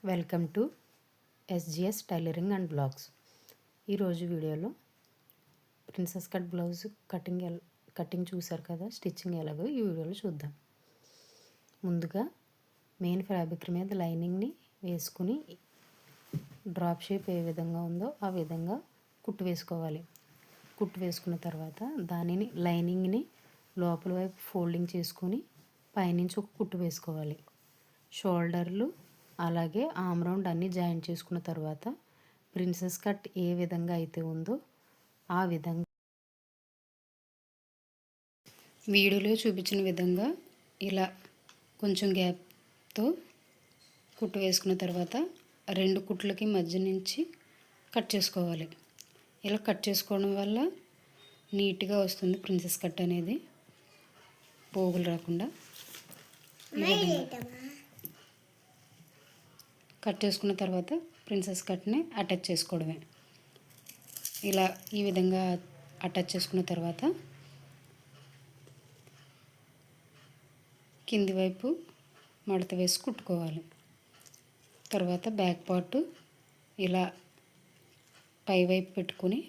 Welcome to SGS tailoring and blogs. ఈరోజు వీడియోలో princess cut blouse cutting చూసారు కదా, స్టిచ్చింగ్ ఎలాగో ఈ వీడియోలో చూద్దాం. ముందుగా మెయిన్ ఫ్యాబ్రిక్ మీద లైనింగ్ని వేసుకుని డ్రాప్ షేప్ ఏ విధంగా ఉందో ఆ విధంగా కుట్టు వేసుకోవాలి. కుట్టు వేసుకున్న తర్వాత దానిని లైనింగ్ని లోపల వైపు ఫోల్డింగ్ చేసుకుని పైనుంచి ఒక కుట్టు వేసుకోవాలి. షోల్డర్లు అలాగే ఆమ్ రౌండ్ అన్నీ జాయింట్ చేసుకున్న తర్వాత ప్రిన్సెస్ కట్ ఏ విధంగా అయితే ఉందో ఆ విధంగా వీడియోలో చూపించిన విధంగా ఇలా కొంచెం గ్యాప్తో కుట్టు వేసుకున్న తర్వాత రెండు కుట్లకి మధ్య నుంచి కట్ చేసుకోవాలి. ఇలా కట్ చేసుకోవడం వల్ల నీట్గా వస్తుంది ప్రిన్సెస్ కట్ అనేది, పోగులు రాకుండా. కట్ చేసుకున్న తర్వాత ప్రిన్సెస్ కట్ని అటాచ్ చేసుకోవడమే. ఇలా ఈ విధంగా అటాచ్ చేసుకున్న తర్వాత కింది వైపు మడత వేసి కుట్టుకోవాలి. తర్వాత బ్యాక్ పార్ట్ ఇలా పై వైపు పెట్టుకుని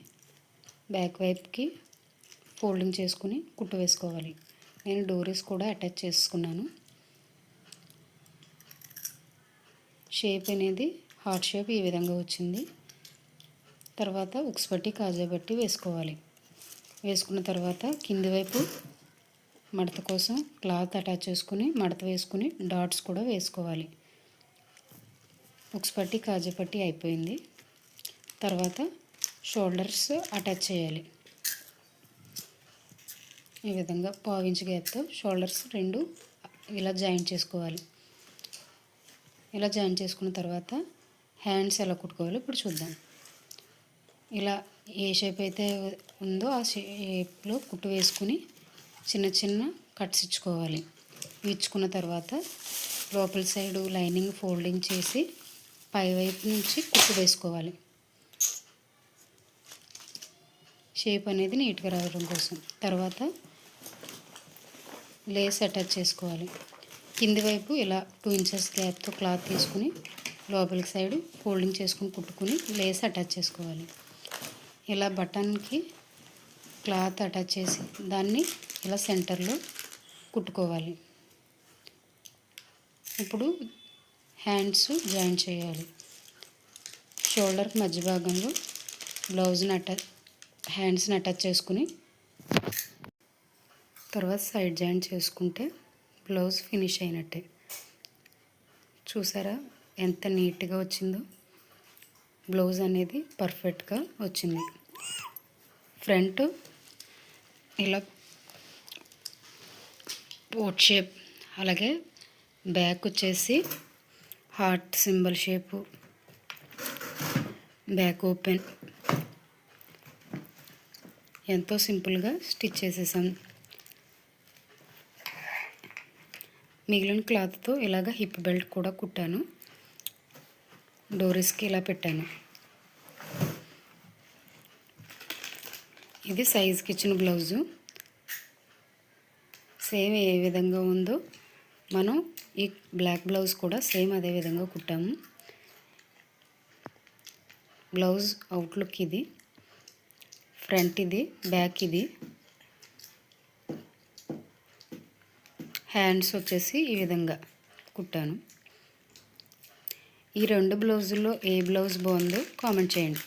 బ్యాక్ వైపుకి ఫోల్డింగ్ చేసుకుని కుట్టు వేసుకోవాలి. నేను డోరీస్ కూడా అటాచ్ చేసుకున్నాను. షేప్ అనేది హార్ట్ షేప్ ఈ విధంగా వచ్చింది. తర్వాత ఉక్స్ పట్టి కాజా పట్టి వేసుకోవాలి. వేసుకున్న తర్వాత కింది వైపు మడత కోసం క్లాత్ అటాచ్ చేసుకుని మడత వేసుకుని డాట్స్ కూడా వేసుకోవాలి. ఉక్స్ పట్టి కాజా పట్టి అయిపోయింది. తర్వాత షోల్డర్స్ అటాచ్ చేయాలి. ఈ విధంగా పావించి గ్యాప్తో షోల్డర్స్ రెండు ఇలా జాయింట్ చేసుకోవాలి. ఇలా జాయిన్ చేసుకున్న తర్వాత హ్యాండ్స్ ఎలా కుట్టుకోవాలో ఇప్పుడు చూద్దాం. ఇలా ఏ షేప్ అయితే ఉందో ఆ షేప్లో కుట్టు వేసుకుని చిన్న చిన్న కట్స్ ఇచ్చుకోవాలి. ఇచ్చుకున్న తర్వాత లోపల సైడు లైనింగ్ ఫోల్డింగ్ చేసి పై వైపు నుంచి కుట్టు వేసుకోవాలి. షేప్ అనేది నీట్గా రావడం కోసం. తర్వాత లేస్ అటాచ్ చేసుకోవాలి. కింది వైపు ఇలా 2 ఇంచెస్ గ్యాప్తో క్లాత్ తీసుకుని లోపలికి సైడ్ ఫోల్డింగ్ చేసుకుని కుట్టుకుని లేస్ అటాచ్ చేసుకోవాలి. ఇలా బటన్కి క్లాత్ అటాచ్ చేసి దాన్ని ఇలా సెంటర్లో కుట్టుకోవాలి. ఇప్పుడు హ్యాండ్స్ జాయిన్ చేయాలి. షోల్డర్కి మధ్య భాగంలో బ్లౌజ్ని హ్యాండ్స్ని అటాచ్ చేసుకుని తర్వాత సైడ్ జాయిన్ చేసుకుంటే బ్లౌజ్ ఫినిష్ అయినట్టే. చూసారా ఎంత నీట్గా వచ్చిందో, బ్లౌజ్ అనేది పర్ఫెక్ట్గా వచ్చింది. ఫ్రంట్ ఇలా పోట్ షేప్, అలాగే బ్యాక్ వచ్చేసి heart symbol shape, back open, ఎంతో సింపుల్గా స్టిచ్ చేసేసాం. మిగిలిన క్లాత్తో ఇలాగ హిప్ బెల్ట్ కూడా కుట్టాను. డోరీస్కి ఇలా పెట్టాను. ఇది సైజ్కి ఇచ్చిన బ్లౌజు. సేమ్ ఏ విధంగా ఉందో మనం ఈ బ్లాక్ బ్లౌజ్ కూడా సేమ్ అదే విధంగా కుట్టాము. బ్లౌజ్ అవుట్లుక్ ఇది, ఫ్రంట్ ఇది, బ్యాక్ ఇది. హ్యాండ్స్ వచ్చేసి ఈ విధంగా కుట్టాను. ఈ రెండు బ్లౌజుల్లో ఏ బ్లౌజ్ బాగుందో కామెంట్ చేయండి.